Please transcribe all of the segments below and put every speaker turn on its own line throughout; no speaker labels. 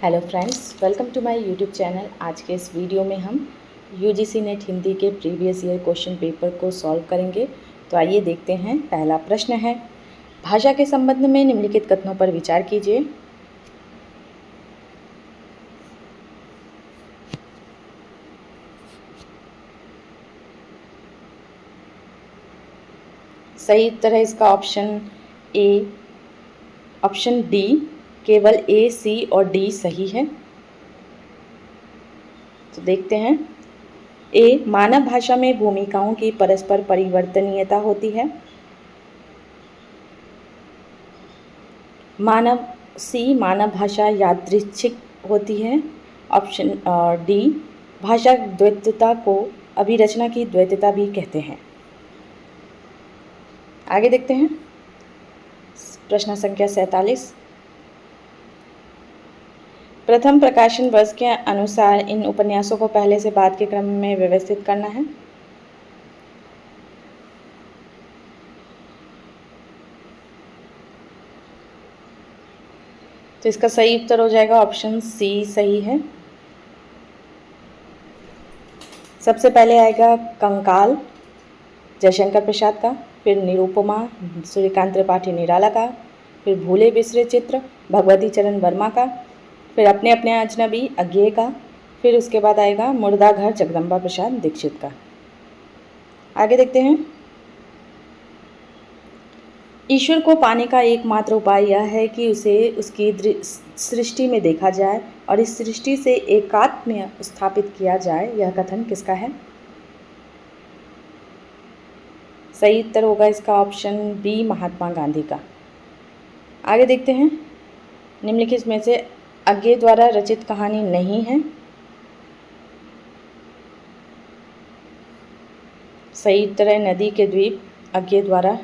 Hello friends, welcome to my YouTube channel. आज के इस वीडियो में हम यूजीसी नेट हिंदी के प्रीवियस ईयर क्वेश्चन पेपर को सॉल्व करेंगे। तो आइए देखते हैं। पहला प्रश्न है, भाषा के संबंध में निम्नलिखित कथनों पर विचार कीजिए। सही उत्तर है इसका ऑप्शन ए, ऑप्शन डी। केवल ए, सी और डी सही है। तो देखते हैं। ए, मानव भाषा में भूमिकाओं की परस्पर परिवर्तनीयता होती है। मानव भाषा यादृच्छिक होती है। ऑप्शन डी, भाषा द्वैतता को अभिरचना की द्वैतता भी कहते हैं। आगे देखते हैं। प्रश्न संख्या 47, प्रथम प्रकाशन वर्ष के अनुसार इन उपन्यासों को पहले से बाद के क्रम में व्यवस्थित करना है। तो इसका सही उत्तर हो जाएगा ऑप्शन सी सही है। सबसे पहले आएगा कंकाल जयशंकर प्रसाद का, फिर निरुपमा सूर्यकांत त्रिपाठी निराला का, फिर भूले बिसरे चित्र भगवती चरण वर्मा का, फिर अपने अपने अजनबी अज्ञे का, फिर उसके बाद आएगा मुर्दा घर जगदम्बा प्रसाद दीक्षित का। आगे देखते हैं। ईश्वर को पाने का एकमात्र उपाय यह है कि उसे उसकी सृष्टि में देखा जाए और इस सृष्टि से एकात्म्य स्थापित किया जाए। यह कथन किसका है? सही उत्तर होगा इसका ऑप्शन बी, महात्मा गांधी का। आगे देखते हैं। निम्नलिखित में से अज्ञे द्वारा रचित कहानी नहीं है। सही उत्तर है नदी के द्वीप अज्ञे द्वारा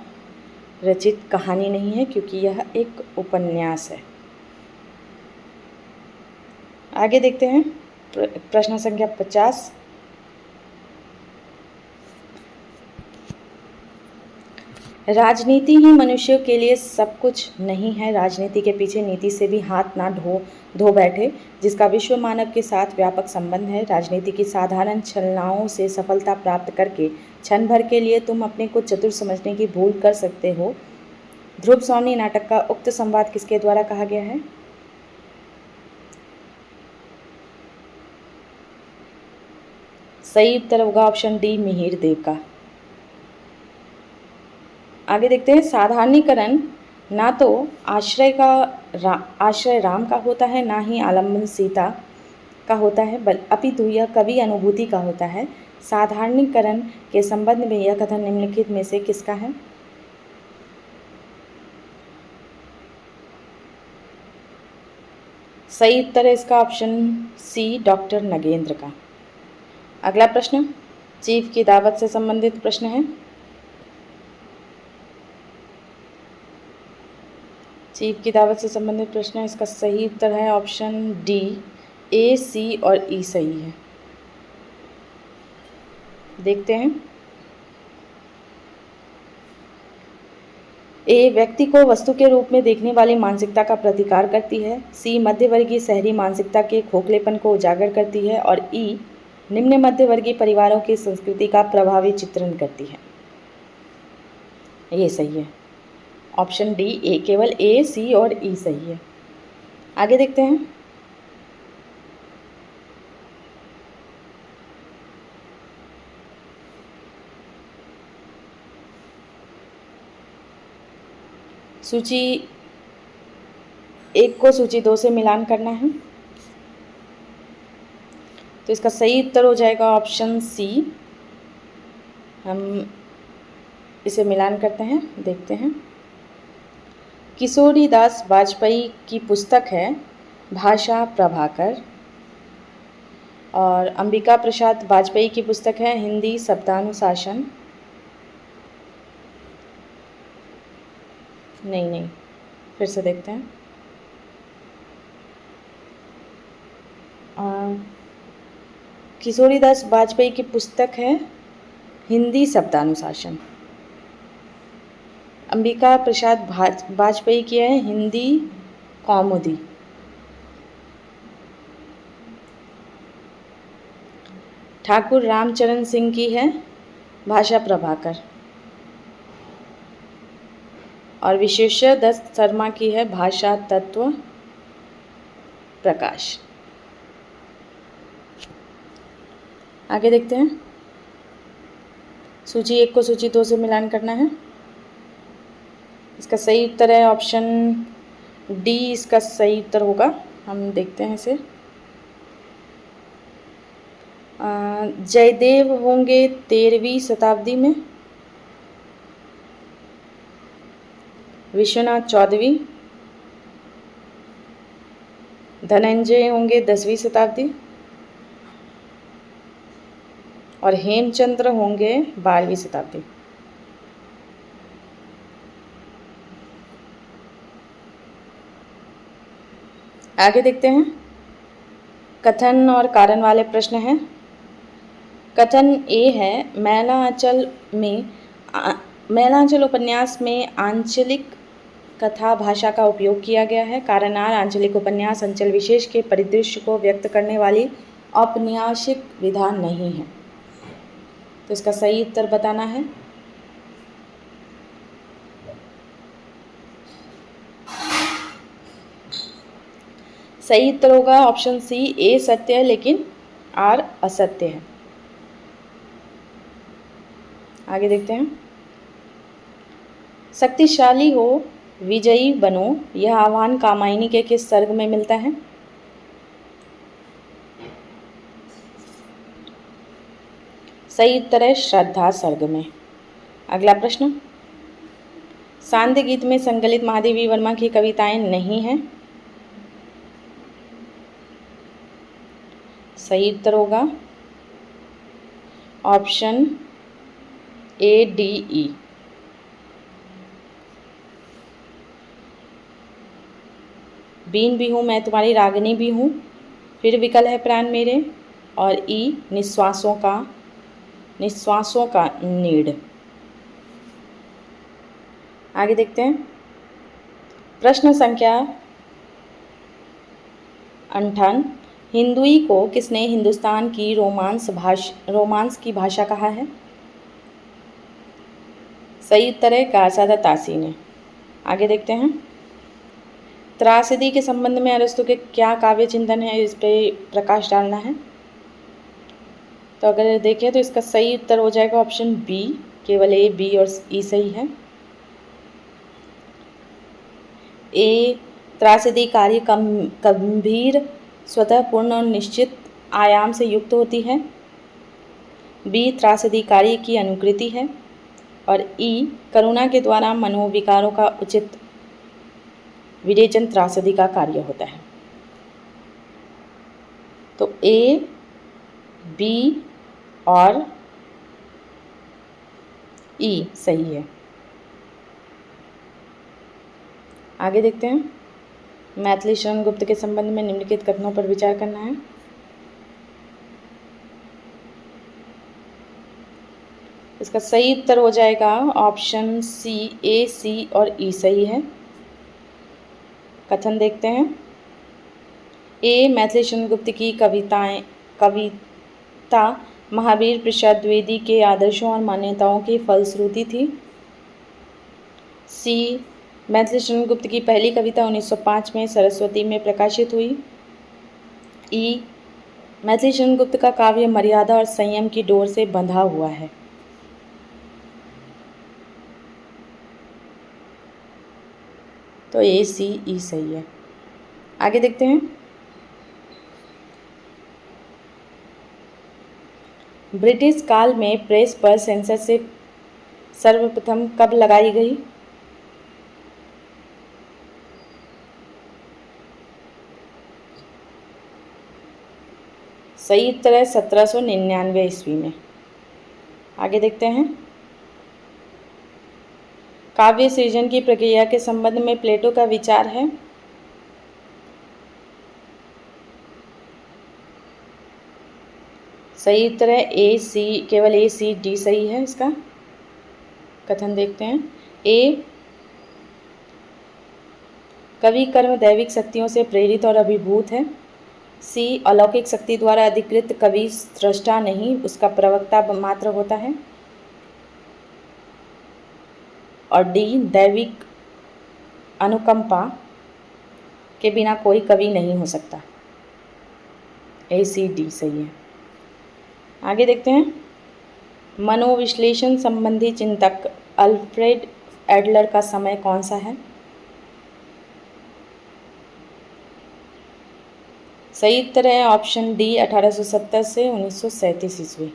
रचित कहानी नहीं है, क्योंकि यह एक उपन्यास है। आगे देखते हैं। प्रश्न संख्या 50, राजनीति ही मनुष्यों के लिए सब कुछ नहीं है। राजनीति के पीछे नीति से भी हाथ ना धो बैठे, जिसका विश्व मानव के साथ व्यापक संबंध है। राजनीति की साधारण छलनाओं से सफलता प्राप्त करके क्षण भर के लिए तुम अपने को चतुर समझने की भूल कर सकते हो। ध्रुव स्वामी नाटक का उक्त संवाद किसके द्वारा कहा गया है? सही उत्तर होगा ऑप्शन डी, मिहिर देव का। आगे देखते हैं। साधारणीकरण ना तो आश्रय राम का होता है, ना ही आलम्बन सीता का होता है, अपितु यह कवि अनुभूति का होता है। साधारणीकरण के संबंध में यह कथन निम्नलिखित में से किसका है? सही उत्तर है इसका ऑप्शन सी, डॉक्टर नगेंद्र का। अगला प्रश्न चीफ की दावत से संबंधित प्रश्न है। चीफ की दावत से संबंधित प्रश्न है। इसका सही उत्तर है ऑप्शन डी, ए, सी और ई सही है। देखते हैं। ए, व्यक्ति को वस्तु के रूप में देखने वाली मानसिकता का प्रतिकार करती है। सी, मध्यवर्गीय शहरी मानसिकता के खोखलेपन को उजागर करती है। और ई, निम्न मध्यवर्गीय परिवारों की संस्कृति का प्रभावी चित्रण करती है। ये सही है ऑप्शन डी, ए। केवल ए, सी और ई सही है। आगे देखते हैं। सूची 1 को सूची 2 से मिलान करना है। तो इसका सही उत्तर हो जाएगा ऑप्शन सी। हम इसे मिलान करते हैं, देखते हैं। किशोरीदास वाजपेयी की पुस्तक है भाषा प्रभाकर, और अंबिका प्रसाद वाजपेयी की पुस्तक है हिंदी शब्दानुशासन। नहीं, फिर से देखते हैं। किशोरीदास वाजपेयी की पुस्तक है हिंदी शब्दानुशासन। अंबिका प्रसाद वाजपेयी की है हिंदी कौमुदी। ठाकुर रामचरण सिंह की है भाषा प्रभाकर और विश्वेश्वर दत्त शर्मा की है भाषा तत्व प्रकाश। आगे देखते हैं। सूची 1 को सूची 2 से मिलान करना है। इसका सही उत्तर है ऑप्शन डी, इसका सही उत्तर होगा। हम देखते हैं इसे। जयदेव होंगे 13वीं शताब्दी में, विश्वनाथ 14वीं, धनंजय होंगे 10वीं शताब्दी और हेमचंद्र होंगे 12वीं शताब्दी। आगे देखते हैं। कथन और कारण वाले प्रश्न हैं। कथन ए है, मैलांचल उपन्यास में आंचलिक कथा भाषा का उपयोग किया गया है। कारण आर, आंचलिक उपन्यास अंचल विशेष के परिदृश्य को व्यक्त करने वाली औपन्यासिक विधा नहीं है। तो इसका सही उत्तर बताना है। सही उत्तर होगा ऑप्शन सी, ए सत्य है लेकिन आर असत्य है। आगे देखते हैं। शक्तिशाली हो, विजयी बनो, यह आह्वान कामायनी के किस सर्ग में मिलता है? सही उत्तर है श्रद्धा सर्ग में। अगला प्रश्न। सांध्य गीत में संकलित महादेवी वर्मा की कविताएं नहीं हैं। सही उत्तर होगा ऑप्शन ए, डी, ई। बीन भी हूँ मैं तुम्हारी रागिनी भी हूँ, फिर विकल है प्राण मेरे, और ई निश्वासों का नीड़। आगे देखते हैं। प्रश्न संख्या 58। हिंदुई को किसने हिंदुस्तान की रोमांस की भाषा कहा है? सही उत्तर है कारसादा तासी ने। आगे देखते हैं। त्रासदी के संबंध में अरस्तु के क्या काव्य चिंतन है, इस पर प्रकाश डालना है। तो अगर देखें तो इसका सही उत्तर हो जाएगा ऑप्शन बी, केवल ए, बी और ई सही है। ए, त्रासदी कार्य गंभीर, स्वतः पूर्ण और निश्चित आयाम से युक्त होती है। बी, त्रासदी कार्य की अनुकृति है। और ई, करुणा के द्वारा मनोविकारों का उचित विरेचन त्रासदी का कार्य होता है। तो ए, बी और ई सही है। आगे देखते हैं। मैथिली शरण गुप्त के संबंध में निम्नलिखित कथनों पर विचार करना है। इसका सही उत्तर हो जाएगा ऑप्शन सी, ए, सी और ई सही है। कथन देखते हैं। ए, मैथिली शरण गुप्त की कविता महावीर प्रसाद द्विवेदी के आदर्शों और मान्यताओं की फलश्रुति थी। सी, मैथिली शरण गुप्त की पहली कविता 1905 में सरस्वती में प्रकाशित हुई। ई, मैथिली शरण गुप्त का काव्य मर्यादा और संयम की डोर से बंधा हुआ है। तो ए, सी, ई सही है। आगे देखते हैं। ब्रिटिश काल में प्रेस पर सेंसरशिप सर्वप्रथम कब लगाई गई? सही उत्तर है 1799 ईस्वी में। आगे देखते हैं। काव्य सृजन की प्रक्रिया के संबंध में प्लेटो का विचार है। सही उत्तर है ए, सी, केवल ए, सी, डी सही है इसका। कथन देखते हैं। ए, कवि कर्म दैविक शक्तियों से प्रेरित और अभिभूत है। सी अलौकिक शक्ति द्वारा अधिकृत कवि सृष्टा नहीं, उसका प्रवक्ता मात्र होता है। और डी दैविक अनुकंपा के बिना कोई कवि नहीं हो सकता। ए सी डी सही है। आगे देखते हैं, मनोविश्लेषण संबंधी चिंतक अल्फ्रेड एडलर का समय कौन सा है? सही उत्तर है ऑप्शन डी 1870 से 1937 ईस्वी।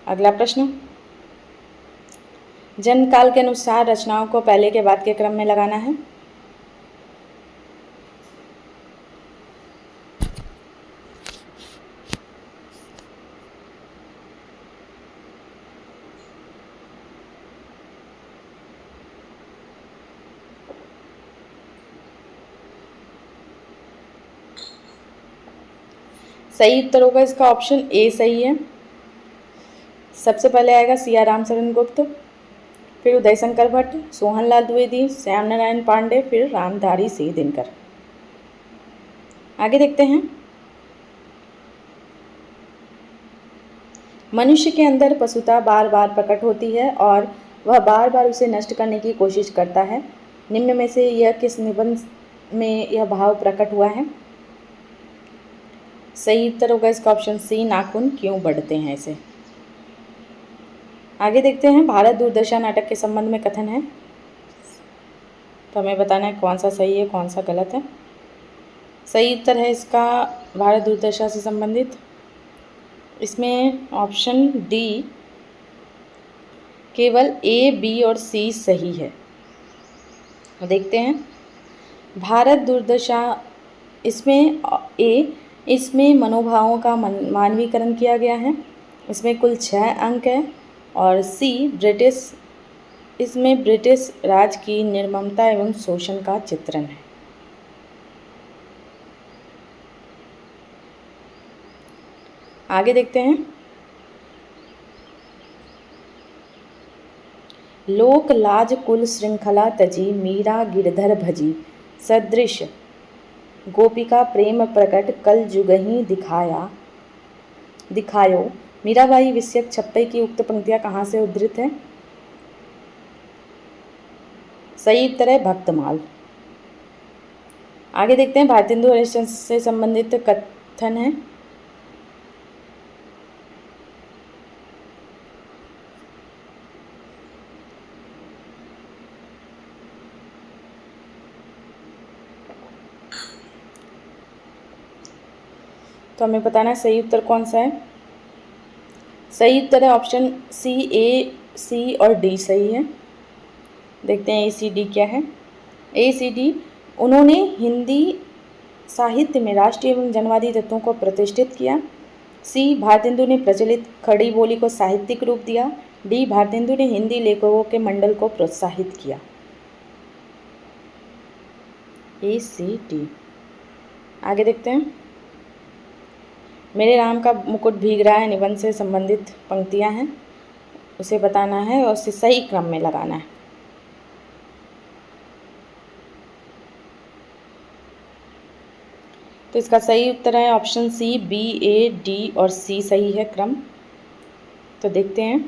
अगला प्रश्न, जन्म काल के अनुसार रचनाओं को पहले के बाद के क्रम में लगाना है। सही उत्तर होगा इसका ऑप्शन ए सही है। सबसे पहले आएगा सिया रामचरण गुप्त, फिर उदय शंकर भट्ट, सोहनलाल द्विवेदी, श्याम नारायण पांडे, फिर रामधारी सिंह दिनकर। आगे देखते हैं, मनुष्य के अंदर पशुता बार बार प्रकट होती है और वह बार बार उसे नष्ट करने की कोशिश करता है। निम्न में से यह किस निबंध में यह भाव प्रकट हुआ है? सही उत्तर होगा इसका ऑप्शन सी, नाखून क्यों बढ़ते हैं इसे। आगे देखते हैं, भारत दूरदर्शन नाटक के संबंध में कथन है, तो हमें बताना है कौन सा सही है कौन सा गलत है। सही उत्तर है इसका भारत दूरदर्शन से संबंधित, इसमें ऑप्शन डी केवल ए, बी और सी सही है। देखते हैं, भारत दूरदर्शन इसमें इसमें मनोभावों का मानवीकरण किया गया है। इसमें कुल 6 अंक है। और सी इसमें ब्रिटिश राज की निर्ममता एवं शोषण का चित्रण है। आगे देखते हैं, लोक लाज कुल श्रृंखला तजी, मीरा गिरधर भजी, सदृश गोपिका प्रेम प्रकट, कल जुगही दिखायो। मीराबाई विषयक छप्पई की उक्त पंक्तियां कहाँ से उद्धृत है? सही उत्तर है भक्तमाल। आगे देखते हैं, भारतेंदु हरिश्चंद्र से संबंधित कथन है। तो हमें बताना है सही उत्तर कौन सा है। सही उत्तर है ऑप्शन सी, ए, सी और डी सही है। देखते हैं ए सी डी क्या है। ए सी डी, उन्होंने हिंदी साहित्य में राष्ट्रीय एवं जनवादी तत्वों को प्रतिष्ठित किया। सी, भारतेंदु ने प्रचलित खड़ी बोली को साहित्यिक रूप दिया। डी, भारतेंदु ने हिंदी लेखकों के मंडल को प्रोत्साहित किया। ए सी डी। आगे देखते हैं, मेरे राम का मुकुट भीग रहा है निबंध से संबंधित पंक्तियां हैं, उसे बताना है और उसे सही क्रम में लगाना है। तो इसका सही उत्तर है ऑप्शन सी, बी, ए, डी और सी सही है क्रम। तो देखते हैं,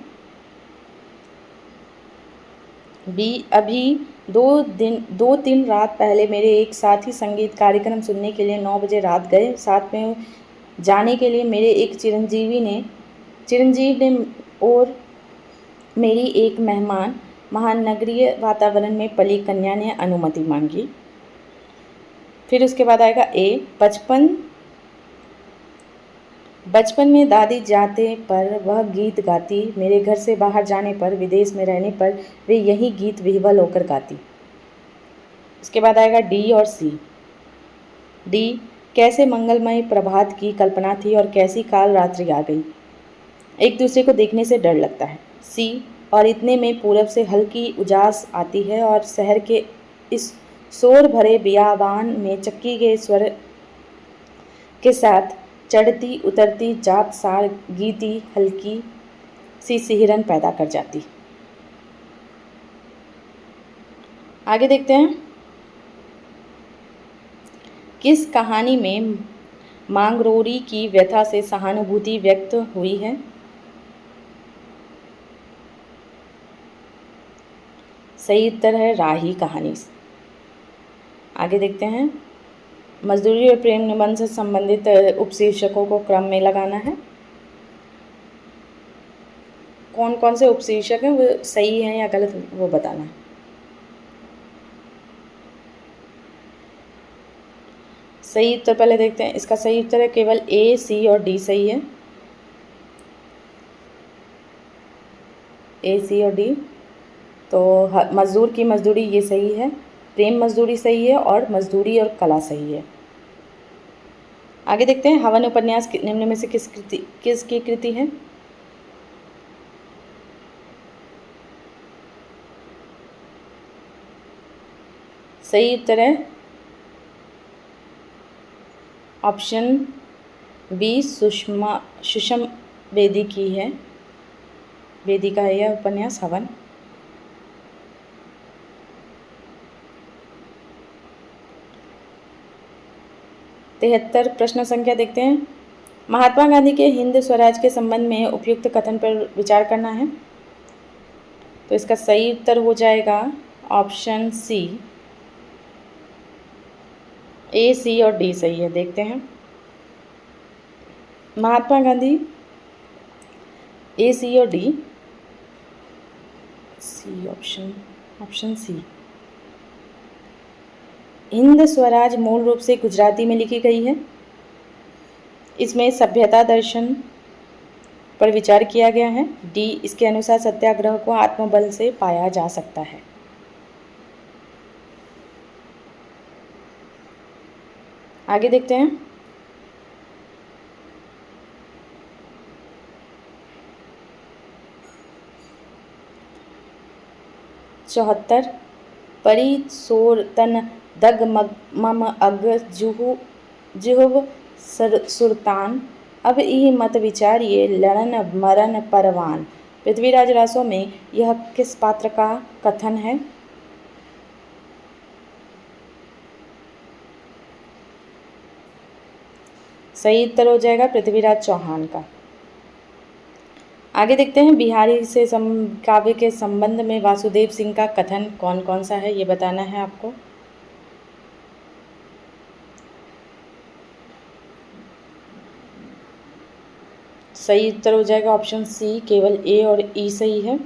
बी, अभी 2-3 रात पहले मेरे एक साथी संगीत कार्यक्रम सुनने के लिए 9 बजे रात गए। साथ में जाने के लिए मेरे एक चिरंजीव ने और मेरी एक मेहमान महानगरीय वातावरण में पली कन्या ने अनुमति मांगी। फिर उसके बाद आएगा ए, बचपन में दादी जाते पर वह गीत गाती, मेरे घर से बाहर जाने पर, विदेश में रहने पर वे यही गीत विह्वल होकर गाती। उसके बाद आएगा डी और सी। डी, कैसे मंगलमय प्रभात की कल्पना थी और कैसी काल रात्रि आ गई, एक दूसरे को देखने से डर लगता है। सी, और इतने में पूरब से हल्की उजास आती है और शहर के इस शोर भरे बियाबान में चक्की के स्वर के साथ चढ़ती उतरती जात सार गीती हल्की सी सिहरन पैदा कर जाती। आगे देखते हैं, किस कहानी में मांगरोरी की व्यथा से सहानुभूति व्यक्त हुई है? सही उत्तर है राही कहानी। आगे देखते हैं, मजदूरी और प्रेम निबंध से संबंधित उपशीर्षकों को क्रम में लगाना है। कौन कौन से उपशीर्षक हैं वो सही है या गलत वो बताना है। सही उत्तर पहले देखते हैं। इसका सही उत्तर है केवल ए, सी और डी सही है। ए, सी और डी। तो मजदूर की मजदूरी ये सही है, प्रेम मजदूरी सही है और मजदूरी और कला सही है। आगे देखते हैं, हवन उपन्यास निम्न में से किसकी कृति है? सही उत्तर है ऑप्शन बी, सुषमा बेदी की है, बेदी का है यह उपन्यास हवन। तिहत्तर प्रश्न संख्या देखते हैं, महात्मा गांधी के हिंद स्वराज के संबंध में उपयुक्त कथन पर विचार करना है। तो इसका सही उत्तर हो जाएगा ऑप्शन सी। ए, सी और डी सही है। देखते हैं, महात्मा गांधी ए, सी और D. C option C. Hind Swaraj मूल रूप से गुजराती में लिखी गई है। इसमें सभ्यता दर्शन पर विचार किया गया है। डी, इसके अनुसार सत्याग्रह को आत्मबल से पाया जा सकता है। आगे देखते हैं, चौहत्तर, परी सोर तन दग मम अग जुहुव सुरतान, अब ई मत विचारिए लड़न मरण परवान। पृथ्वीराज रासो में यह किस पात्र का कथन है? सही उत्तर हो जाएगा पृथ्वीराज चौहान का। आगे देखते हैं, बिहारी से काव्य के संबंध में वासुदेव सिंह का कथन कौन कौन सा है ये बताना है आपको। सही उत्तर हो जाएगा ऑप्शन सी, केवल ए और ई सही है।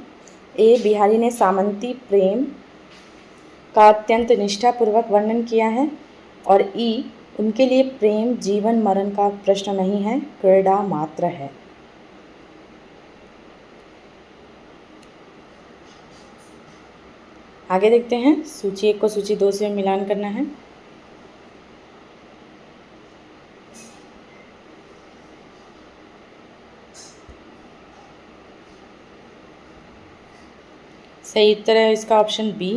ए, बिहारी ने सामंती प्रेम का अत्यंत निष्ठापूर्वक वर्णन किया है और ई, उनके लिए प्रेम जीवन मरण का प्रश्न नहीं है, क्रीड़ा मात्र है। आगे देखते हैं, सूची 1 को सूची 2 से मिलान करना है। सही उत्तर है इसका ऑप्शन बी।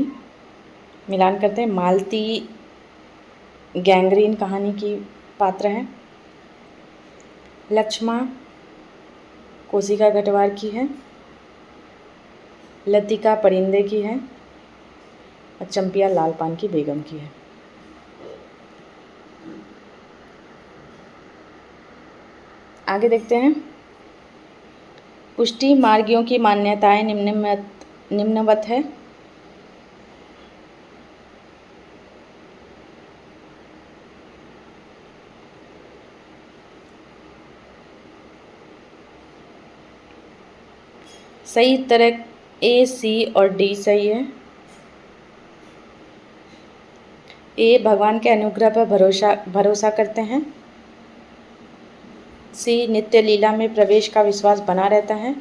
मिलान करते हैं, मालती गैंग्रीन कहानी की पात्र है, लक्ष्मा कोशिका गटवार की है, लतिका परिंदे की है और चंपिया लालपान की बेगम की है। आगे देखते हैं, पुष्टि मार्गियों की मान्यताएं निम्नवत है। सही उत्तर है ए, सी और डी सही है। ए, भगवान के अनुग्रह पर भरोसा करते हैं। सी, नित्य लीला में प्रवेश का विश्वास बना रहता है।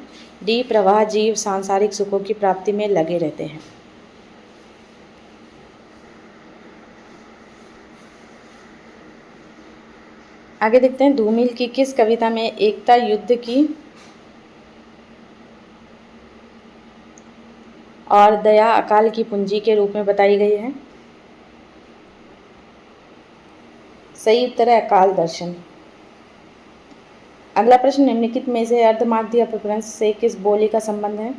डी, प्रवाह जीव सांसारिक सुखों की प्राप्ति में लगे रहते हैं। आगे देखते हैं, धूमिल की किस कविता में एकता युद्ध की और दया अकाल की पूंजी के रूप में बताई गई है? सही उत्तर है अकाल दर्शन। अगला प्रश्न, निम्नलिखित में से अर्धमागधी अपभ्रंश से किस बोली का संबंध है?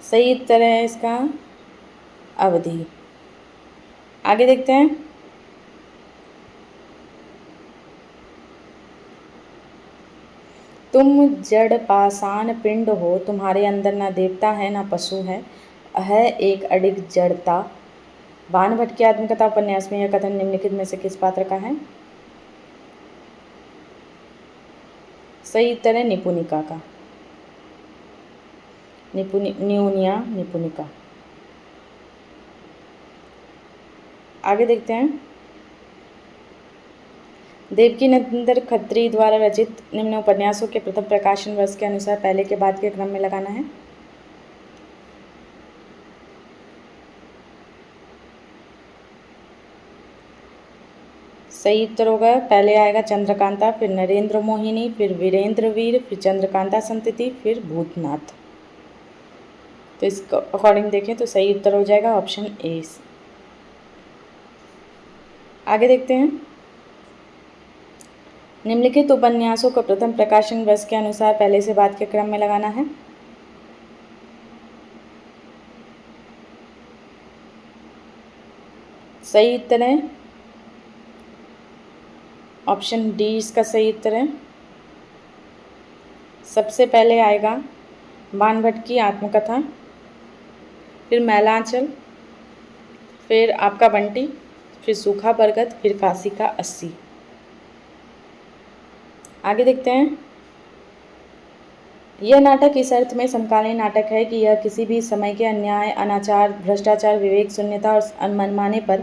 सही उत्तर है इसका अवधि। आगे देखते हैं। तुम जड़ पाषाण पिंड हो, तुम्हारे अंदर ना देवता है ना पशु है एक अडिग जड़ता। बाणभट्ट की आत्मकथा उपन्यास में यह कथन निम्नलिखित में से किस पात्र का है? सही उत्तर है निपुणिका का। न्यूनिया निपुणिका। आगे देखते हैं। देवकीनंदन खत्री द्वारा रचित निम्न उपन्यासों के प्रथम प्रकाशन वर्ष के अनुसार पहले के बाद के क्रम में लगाना है। सही उत्तर होगा, पहले आएगा चंद्रकांता, फिर नरेंद्र मोहिनी, फिर वीरेंद्र वीर, फिर चंद्रकांता संतति, फिर भूतनाथ। तो इसको अकॉर्डिंग देखें तो सही उत्तर हो जाएगा ऑप्शन ए। आगे देखते हैं। निम्नलिखित उपन्यासों को प्रथम प्रकाशन वर्ष के अनुसार पहले से बाद के क्रम में लगाना है। सही उत्तर है ऑप्शन डी, इसका सही उत्तर है। सबसे पहले आएगा बाणभट्ट की आत्मकथा, फिर मैलांचल, फिर आपका बंटी, फिर सूखा बरगद, फिर काशी का 80। आगे देखते हैं। यह नाटक इस अर्थ में समकालीन नाटक है कि यह किसी भी समय के अन्याय, अनाचार, भ्रष्टाचार, विवेक शून्यता और मनमाने पर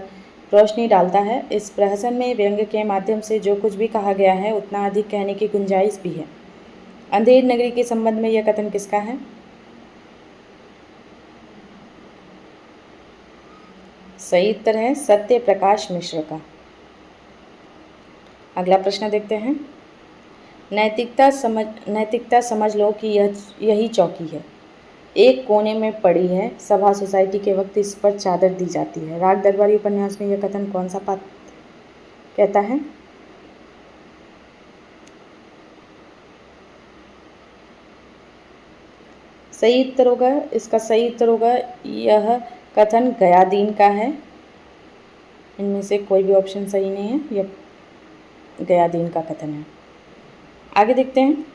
रोशनी डालता है। इस प्रहसन में व्यंग्य के माध्यम से जो कुछ भी कहा गया है उतना अधिक कहने की गुंजाइश भी है। अंधेर नगरी के संबंध में यह कथन किसका है? सही उत्तर है सत्य प्रकाश मिश्र का। अगला प्रश्न देखते हैं। नैतिकता समझ लो कि यही चौकी है, एक कोने में पड़ी है, सभा सोसाइटी के वक्त इस पर चादर दी जाती है। राग दरबारी उपन्यास में यह कथन कौन सा पात्र कहता है? सही उत्तर होगा, इसका सही उत्तर होगा यह कथन गयादीन का है। इनमें से कोई भी ऑप्शन सही नहीं है, यह गयादीन का कथन है। आगे देखते हैं।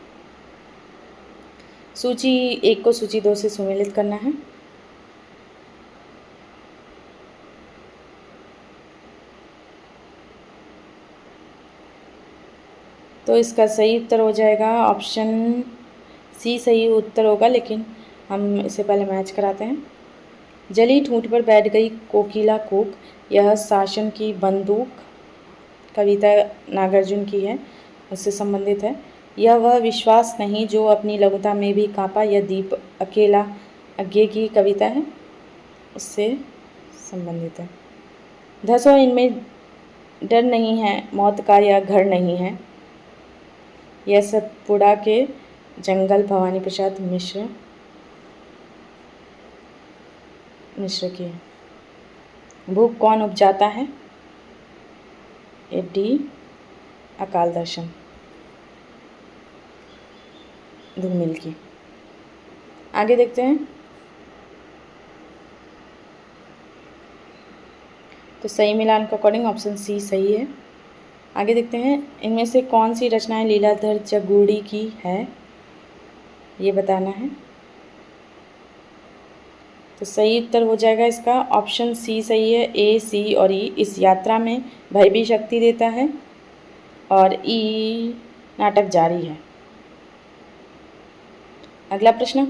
सूची 1 को सूची 2 से सुमेलित करना है। तो इसका सही उत्तर हो जाएगा ऑप्शन सी सही उत्तर होगा, लेकिन हम इससे पहले मैच कराते हैं। जली ठूंठ पर बैठ गई कोकिला कूक, यह शासन की बंदूक, कविता नागार्जुन की है, उससे संबंधित है। यह वह विश्वास नहीं जो अपनी लघुता में भी कांपा, यह दीप अकेला अज्ञे की कविता है, उससे संबंधित है। धसो इनमें डर नहीं है मौत का, यह घर नहीं है, यह सतपुड़ा के जंगल भवानी प्रसाद मिश्र की है। भूख कौन उपजाता है? डी अकाल दर्शन धूमिल की। आगे देखते हैं। तो सही मिलान के अकॉर्डिंग ऑप्शन सी सही है। आगे देखते हैं। इनमें से कौन सी रचनाएं लीलाधर जगूड़ी की है, ये बताना है। तो सही उत्तर हो जाएगा इसका ऑप्शन सी सही है। ए, सी और ई इस यात्रा में भय भी शक्ति देता है, और ई नाटक जारी है। अगला प्रश्न।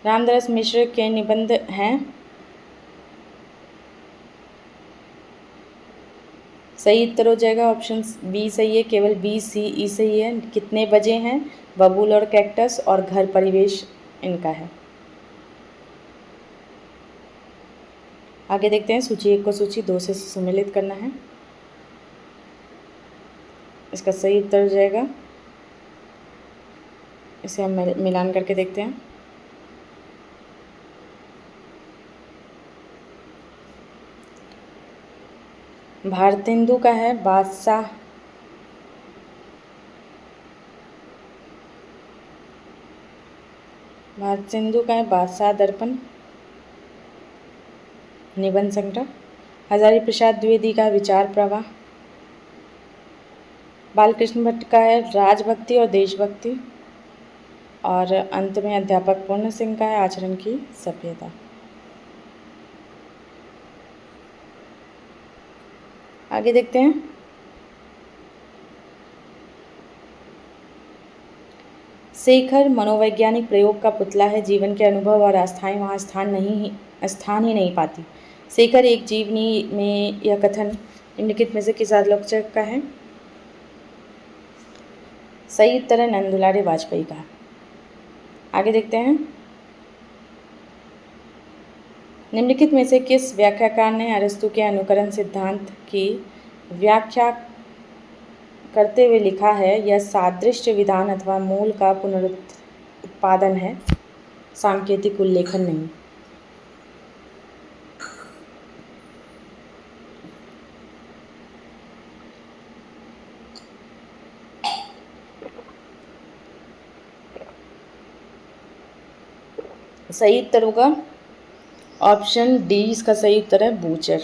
रामदास मिश्र के निबंध हैं। सही उत्तर हो जाएगा ऑप्शन बी सही है, केवल बी, सी, ई सही है। कितने बजे हैं, बबूल और कैक्टस, और घर परिवेश इनका है। आगे देखते हैं। सूची 1 को सूची 2 से सुमेलित करना है। इसका सही उत्तर हो जाएगा, इसे हम मिलान करके देखते हैं। भारतेंदु का है बादशाह, भारत सिंधु का है बादशाह दर्पण निबंध संग्रह। हजारी प्रसाद द्विवेदी का विचार प्रवाह। बालकृष्ण भट्ट का है राजभक्ति और देशभक्ति। और अंत में अध्यापक पूर्ण सिंह का है आचरण की सभ्यता। आगे देखते हैं। शेखर मनोवैज्ञानिक प्रयोग का पुतला है। जीवन के अनुभव और आस्थाएं वहाँ स्थान ही नहीं पाती। शेखर एक जीवनी में यह कथन निम्नलिखित में से किस आलोचक का है? सही उत्तर है नंद दुलारे वाजपेयी का। आगे देखते हैं। निम्नलिखित में से किस व्याख्याकार ने अरस्तु के अनुकरण सिद्धांत की व्याख्या करते हुए लिखा है यह सादृश्य विधान अथवा मूल का पुनरुत्पादन है, सांकेतिक उल्लेखन नहीं। सही उत्तर होगा ऑप्शन डी, इसका सही उत्तर है बूचर।